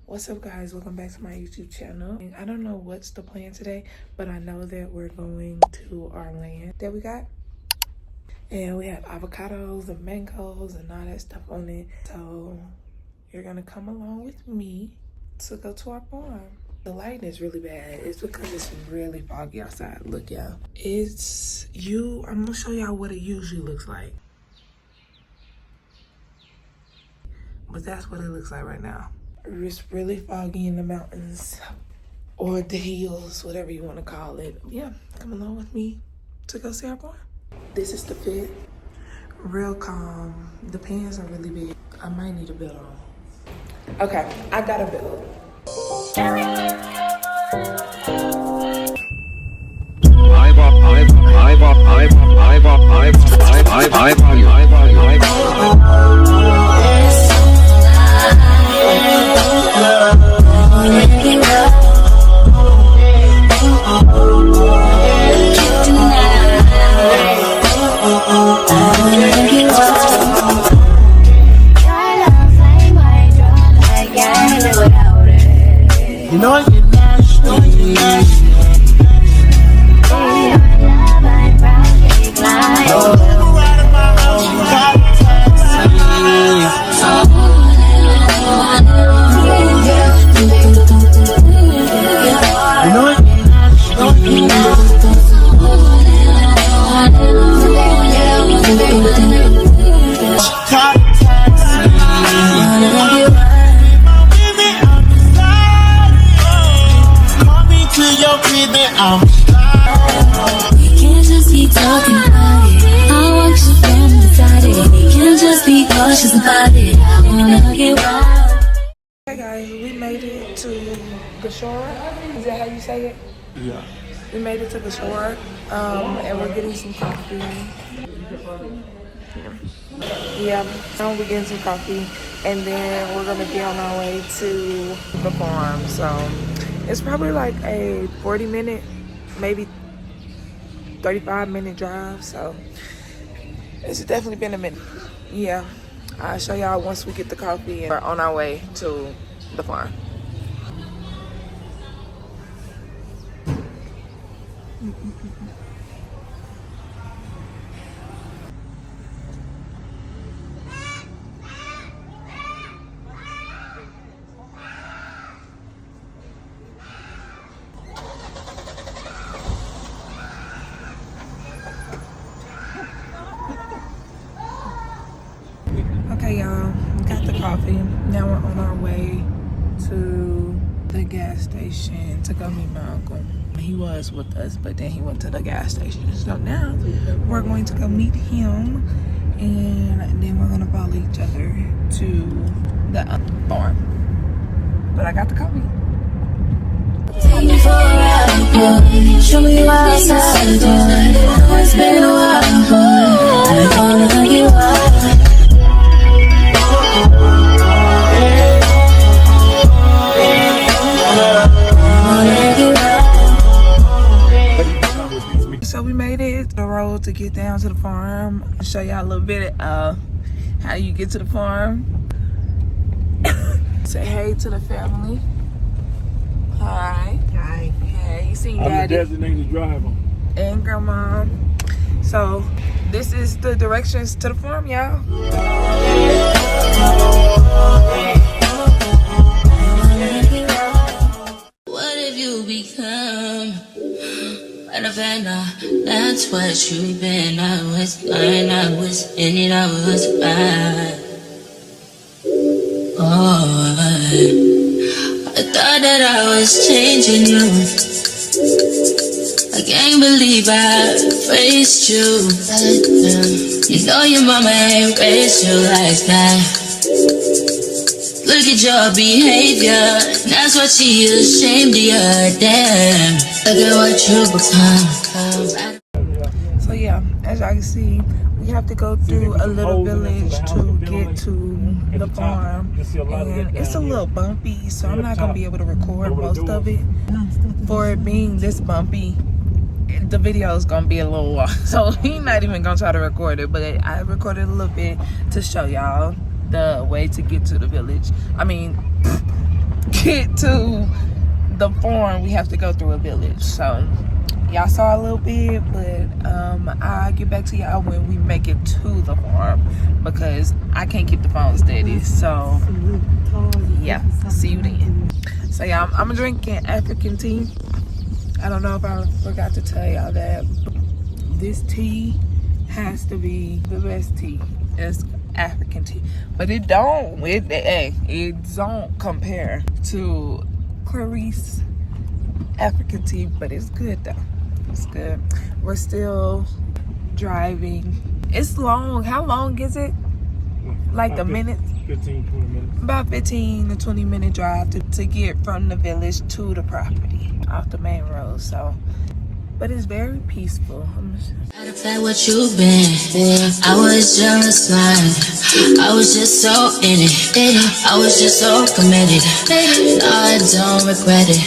What's up, guys? Welcome back to my YouTube channel. I don't know what's the plan today, but I know that we're going to our land that we got, and we have avocados and mangoes and all that stuff on it. So you're gonna come along with me to go to our farm. The lighting is really bad. It's because it's really foggy outside. Look, y'all. I'm gonna show y'all what it usually looks like. But that's what it looks like right now. It's really foggy in the mountains or the hills, whatever you want to call it. Yeah, come along with me to go see our farm. This is the fit. Real calm. The pants are really big. I might need a belt on. Okay, I got a belt. You know I get nasty. We can't just keep talking about it. I want you from beside it. We can't just be cautious about it. I wanna get wild. Hey guys, we made it to the shore. Is that how you say it? Yeah. We made it to the shore, and we're getting some coffee. Yeah, now we're getting some coffee, and then we're gonna be on our way to the farm. So it's probably like a 40-minute, maybe 35-minute drive. So it's definitely been a minute. Yeah, I'll show y'all once we get the coffee and we're on our way to the farm. Okay, y'all, we got the coffee. Now we're on our way to the gas station to go meet my uncle. He was with us, but then he went to the gas station. So now we're going to go meet him, and then we're gonna follow each other to the farm. But I got the coffee. Take me for a ride, boy. Show me you outside, boy. It's been a while, boy. I wanna get wild. So we made it to the road to get down to the farm. I'll show y'all a little bit of how you get to the farm. Say hey to the family. Hi. Hi. Hey, you see I'm Daddy the designated driver. and Grandma. So this is the directions to the farm, y'all. What have you become? That's what you've been. I was blind, I was in it, I was bad. Oh, I thought that I was changing you. I can't believe I faced you. You know your mama ain't raised you like that. Look at your behavior, that's what she is ashamed of you. Damn, look at what you become. So yeah, as y'all can see, we have to go through a little village to get to the farm, and it's a little bumpy, so I'm not gonna be able to record most of it. For it being this bumpy, the video is gonna be a little long, so he's not even gonna try to record it, but I recorded a little bit to show y'all the way to get to the village. I mean, get to the farm, we have to go through a village. So y'all saw a little bit, but I'll get back to y'all when we make it to the farm because I can't keep the phone steady. So yeah, see you then. So yeah, I'm drinking African tea. I don't know if I forgot to tell y'all that. This tea has to be the best tea. It's African tea, but it don't compare to Clarice African tea, but it's good though. It's good. We're still driving. It's long. How long is it? Like a minute? 15, 20 minutes. About 15 to 20 minute drive to get from the village to the property off the main road. So, but it's very peaceful. Like what you've been. I was just lying. I was just so in it. I was just so committed. No, I don't regret it.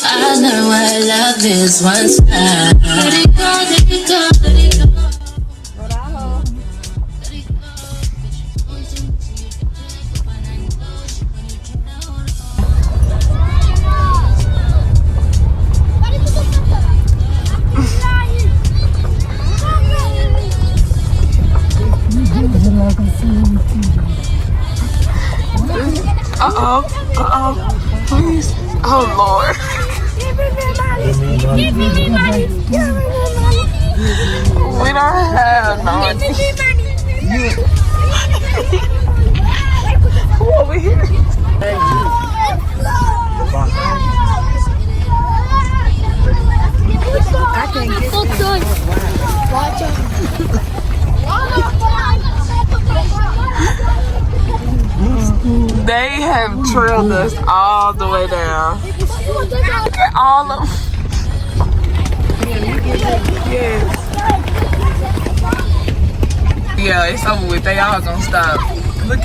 I learned what love is once I let it go, let it go, let it go. Please. Oh Lord. Give me money. We don't have no money. Who over here? I can't get They have trailed us all the way down. All of yes. Yeah, it's over with. They all gonna stop. Look.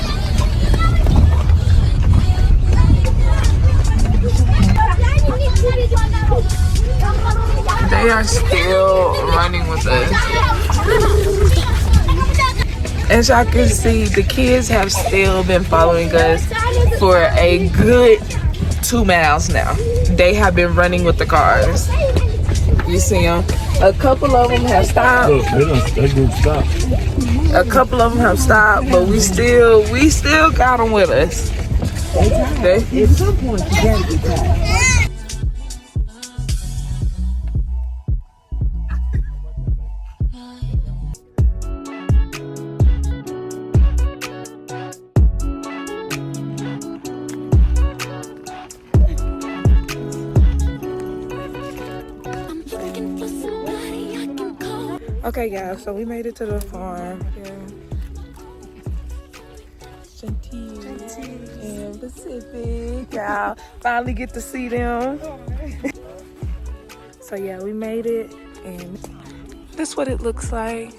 They are still running with us. As y'all can see, the kids have still been following us for a good 2 miles now. They have been running with the cars. You see them? A couple of them have stopped. Look, that group stopped. A couple of them have stopped, but we still got them with us. At some point, you gotta be tired. Okay, guys, so we made it to the farm. Gentil and Pacific. Y'all finally get to see them. So yeah, we made it, and this is what it looks like.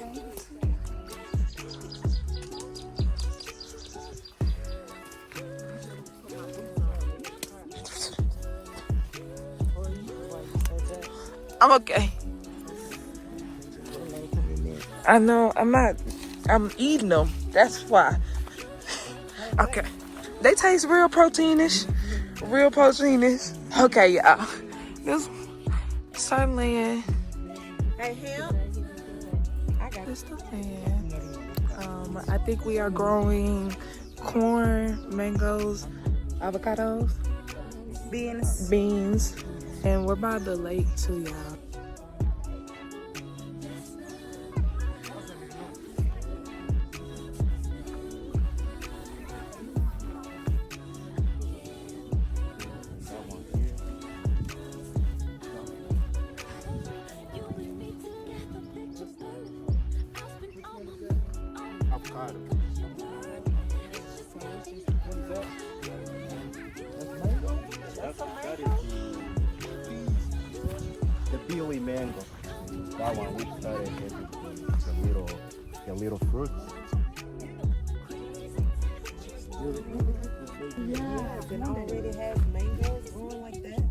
I'm okay. I know, I'm eating them. That's why. Okay. They taste real proteinish. Real proteinish. Okay, y'all. This start laying. Hey, him? I got This the land. I think we are growing corn, mangoes, avocados, beans. And we're by the lake too, y'all. The BOE mango. That one we started the little fruits. Yeah, it already has mangoes growing like that.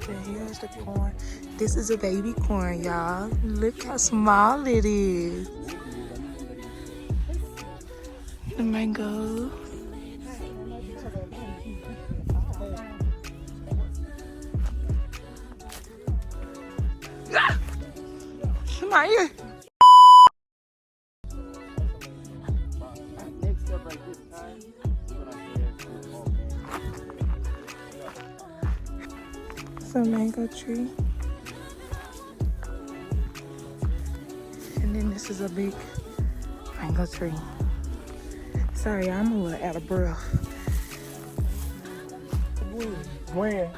And here's the corn. This is a baby corn, y'all. Look how small it is. The mango. Come on here. Next step right this time, we're gonna have some more It's a mango tree. And then this is a big mango tree. Sorry, I'm a little out of breath. When? Yeah,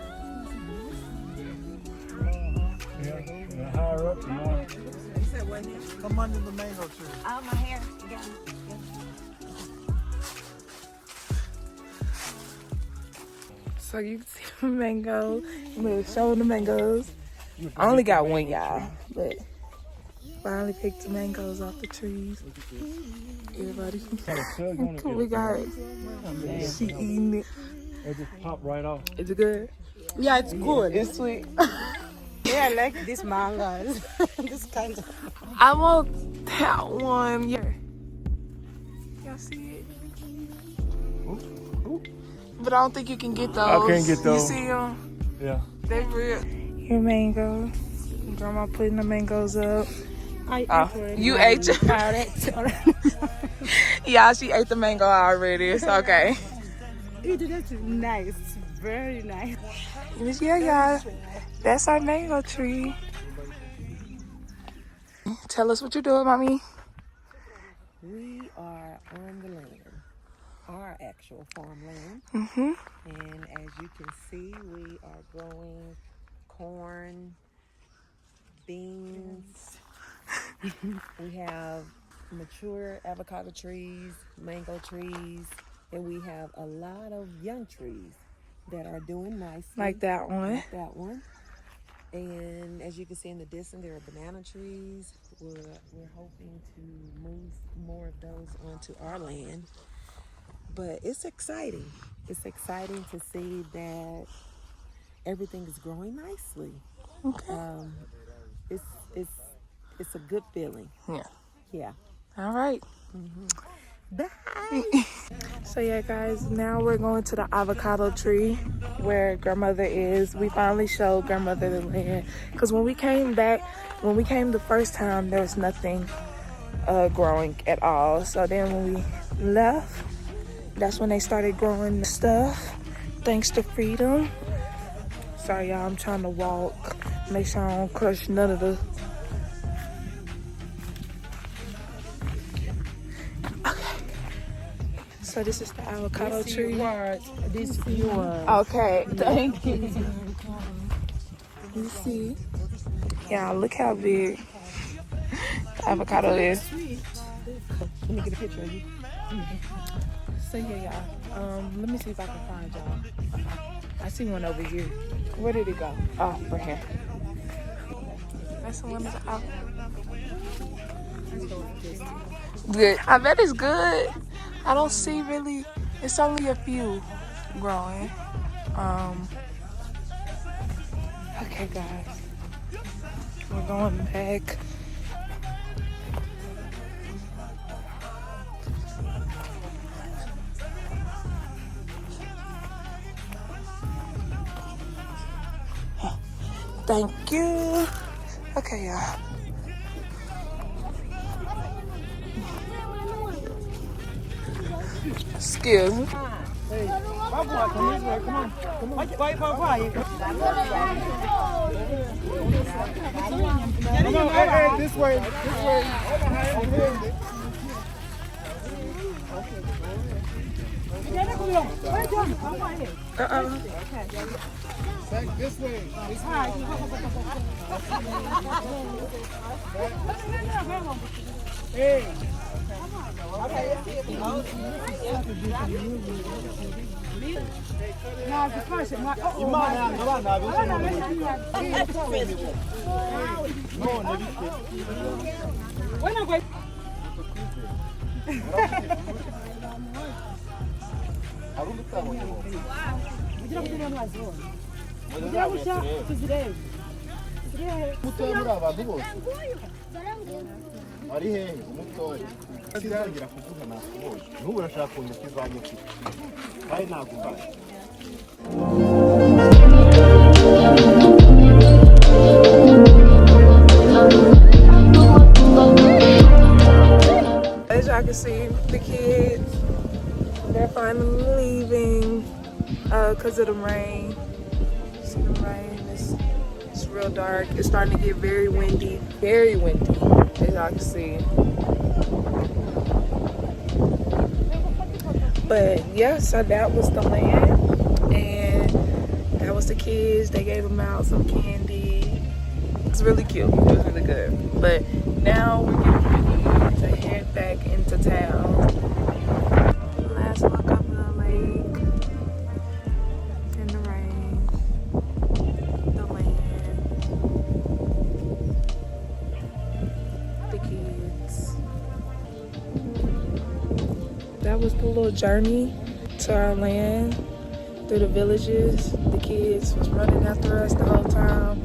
higher up, you know. Come under the mango tree. Oh, my hair. Yeah. So you can see the mango. I'm gonna show the mangoes. I only got one, y'all, but finally picked the mangoes off the trees. Everybody, we got it. She eating it. It just popped right off. Is it good? Yeah, it's good. It's sweet. Yeah, I like this mango. This kind of. I want that one. Yeah. Y'all see it? But I don't think you can get those. I can't get those. You see them? Yeah. They real. Here, mango. Grandma putting the mangoes up. You ate your. Yeah, she ate the mango already. It's okay. It's nice. Very nice. Yeah, y'all. That's our mango tree. Tell us what you're doing, mommy. We are on the land, our actual farmland. Mm-hmm. And as you can see, we are growing corn, beans. We have mature avocado trees, mango trees, and we have a lot of young trees that are doing nicely. Like that one. Like that one. And as you can see in the distance, there are banana trees. We're hoping to move more of those onto our land. But it's exciting. It's exciting to see that everything is growing nicely. Okay. It's a good feeling. Yeah. Yeah. All right. Bye. So yeah, guys, now we're going to the avocado tree where grandmother is. We finally showed grandmother the land because when we came the first time, there was nothing growing at all. So then when we left, that's when they started growing the stuff. Thanks to Freedom. Sorry, y'all, I'm trying to walk. Make sure I don't crush none of the. So this is the avocado tree. This yours. Okay, thank you. You see? Yeah, look how big the avocado is. Let me get a picture of you. So yeah, y'all. Let me see if I can find y'all. I see one over here. Where did it go? Oh, right here. That's the one that's out. Good. I bet it's good. I don't see really. It's only a few growing. Okay, guys. We're going back. Thank you. Okay, y'all. Excuse me. This way. Back this way. Hey. ari hehe umutoya sinzongera kuvuga nakubonye n'ubu urashaka kunyuka ivanye ku kandi ntabwo mbaye As y'all can see, the kids, they're finally leaving because of the rain. See the rain, it's real dark. It's starting to get very windy, as y'all can see. But yeah, so that was the land, and that was the kids. They gave them out some candy. It's really cute. It was really good. But now we're getting ready to head back into town. Last look up the lake, in the rain, the land, the kids. That was the little journey to our land through the villages. The kids was running after us the whole time.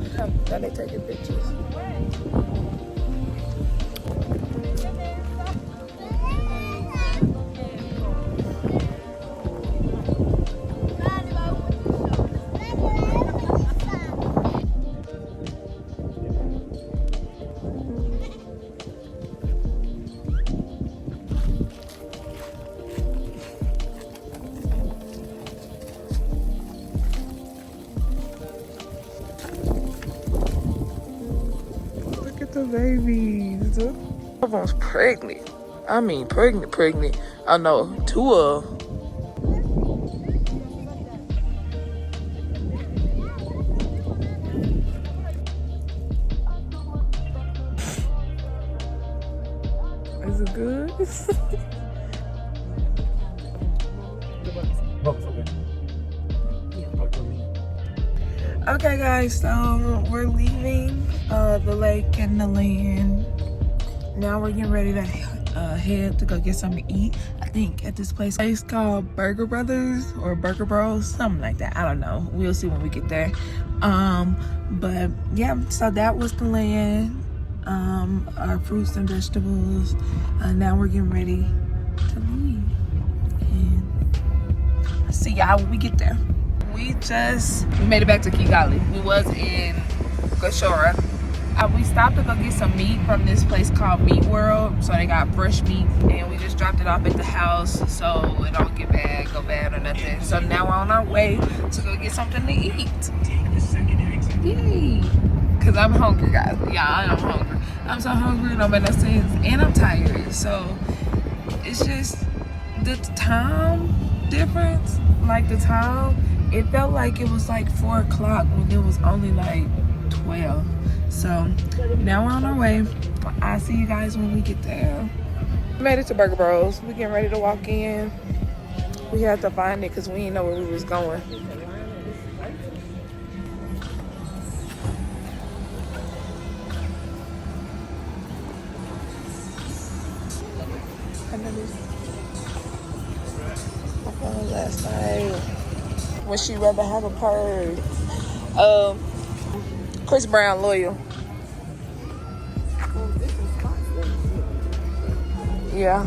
Now they taking pictures. Look at the babies. Everyone's pregnant. I mean, pregnant. I know, 2 of them. Is it good? Okay guys, so we're leaving the lake and the land. Now we're getting ready to head to go get something to eat. I think at this place called Burger Brothers or Burger Bros, something like that. I don't know. We'll see when we get there. But yeah, so that was the land. Our fruits and vegetables. Now we're getting ready to leave. And see y'all when we get there. We made it back to Kigali. We was in Gashora. We stopped to go get some meat from this place called Meat World. So they got fresh meat, and we just dropped it off at the house so it don't go bad or nothing. So now we're on our way to go get something to eat. Yay! Cause I'm hungry, guys. Yeah, I am hungry. I'm so hungry, no matter sense, and I'm tired. So it's just the time difference. Like the time, it felt like it was like 4 o'clock when it was only like 12. So now we're on our way. I'll see you guys when we get there. We made it to Burger Bros. We getting ready to walk in. We had to find it because we didn't know where we was going. I know this. I found last night. Would she rather have a purse? Chris Brown loyal. Yeah.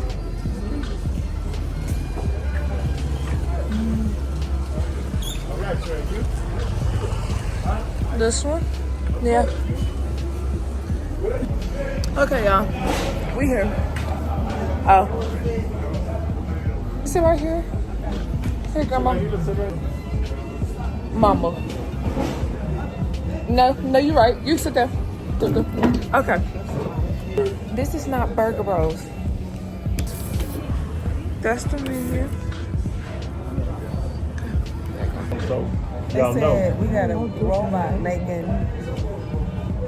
This one? Yeah. Okay, y'all. We here. Oh. Sit right here. Here, Grandma. Mama. No, you're right. You sit there. Okay. This is not Burger Bros. That's the menu. So, They y'all know. said we got a robot making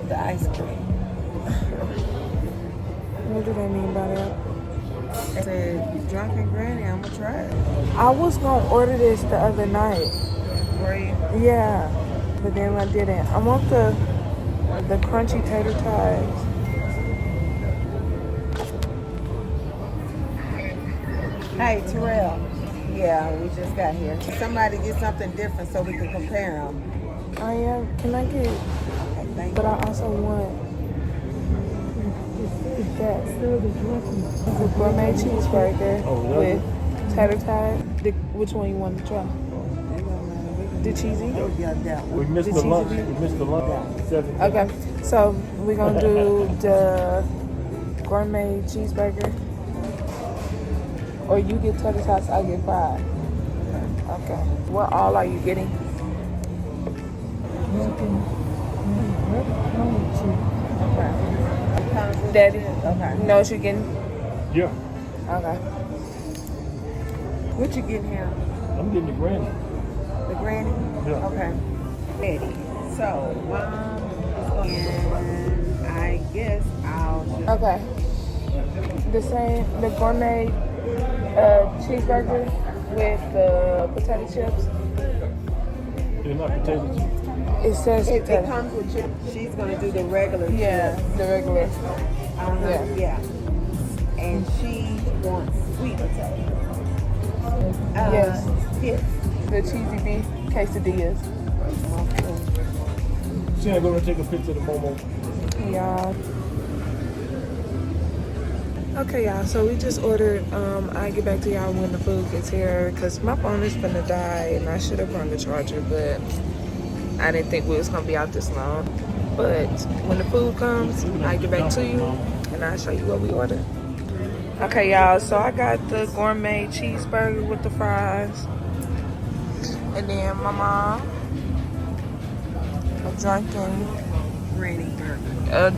the ice cream. What do they mean by that? They said, drunken granny, I'm gonna try it. I was gonna order this the other night. Were you? Yeah, but then I didn't. I want the crunchy tater tots. Hey, Terrell. Yeah, we just got here. Somebody get something different so we can compare them. I am. Can I get? Okay, thank But you. I also want is that? The gourmet cheeseburger with tater tot. Which one you want to try? The cheesy? We missed The the cheesy lunch. beef? We missed the lunch. 7. Okay, so we're gonna do the gourmet cheeseburger. Or you get tater tots, I get fried. Okay. What all are you getting? Okay. Daddy? Okay. You know what you're getting? Yeah. Okay. What you getting here? I'm getting the granny. The granny? Yeah. Okay. Ready. So, and I guess I'll just... Okay. The gourmet cheeseburger with the potato chips. They're not potato chips. It says It potato. comes with chips. She's going to do the regular Yeah, chips. the regular. Yeah. And she wants sweet potato. Yes. Yes. The cheesy beef quesadillas. She ain't gonna take a picture of the Momo. Y'all. Okay, y'all. So we just ordered. I get back to y'all when the food gets here because my phone is gonna die and I should have brought the charger, but I didn't think we was gonna be out this long. But when the food comes, I get back to you and I'll show you what we ordered. Okay, y'all. So I got the gourmet cheeseburger with the fries, and then my mom a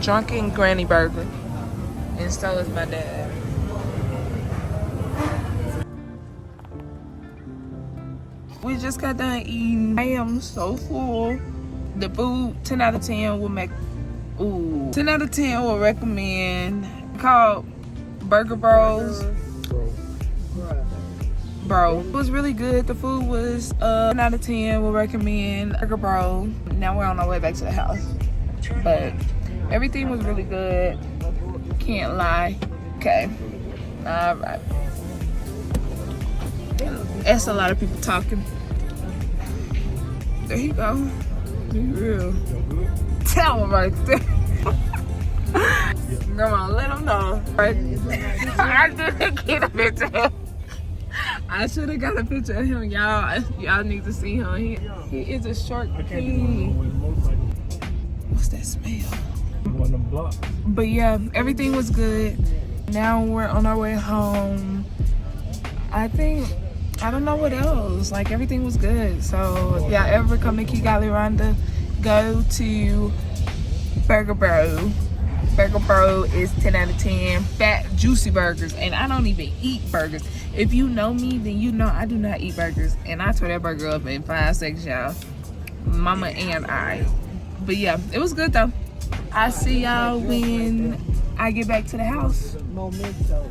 drunken granny burger, and so is my dad. We just got done eating. I am so full. The food, 10 out of 10 will make. 10 out of 10 will recommend. Called Burger Bros. Bro, it was really good. The food was 10 out of 10 will recommend Burger Bro. Now we're on our way back to the house, but everything was really good. Can't lie. Okay, all right. That's a lot of people talking. There you go. Be real. Tell them right there. Come on, let them know. Right? I didn't get a picture. I should have got a picture of him, y'all. Y'all need to see him. He is a short king. What's that smell? One of them blocks. But yeah, everything was good. Now we're on our way home. I don't know what else. Like, everything was good. So if y'all ever come to Kigali, Rwanda, go to Burger Bro. Burger Bro is 10 out of 10. Fat, juicy burgers. And I don't even eat burgers. If you know me, then you know I do not eat burgers. And I tore that burger up in 5 seconds, y'all. Mama and I. But yeah, it was good though. I'll see y'all when I get back to the house. Memento.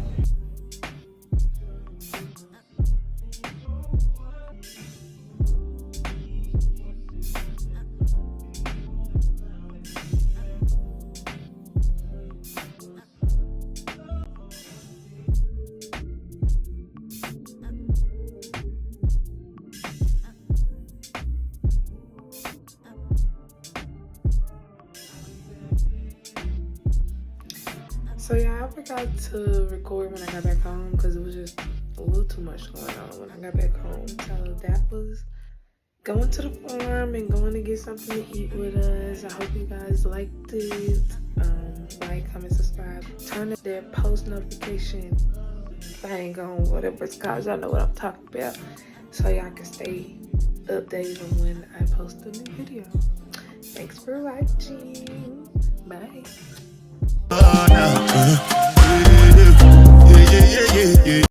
So yeah, I forgot to record when I got back home because it was just a little too much going on when I got back home. So that was going to the farm and going to get something to eat with us. I hope you guys liked it. Like, comment, subscribe. Turn on that post notification thing on, whatever it's called. Y'all know what I'm talking about. So y'all can stay updated on when I post a new video. Thanks for watching. Bye.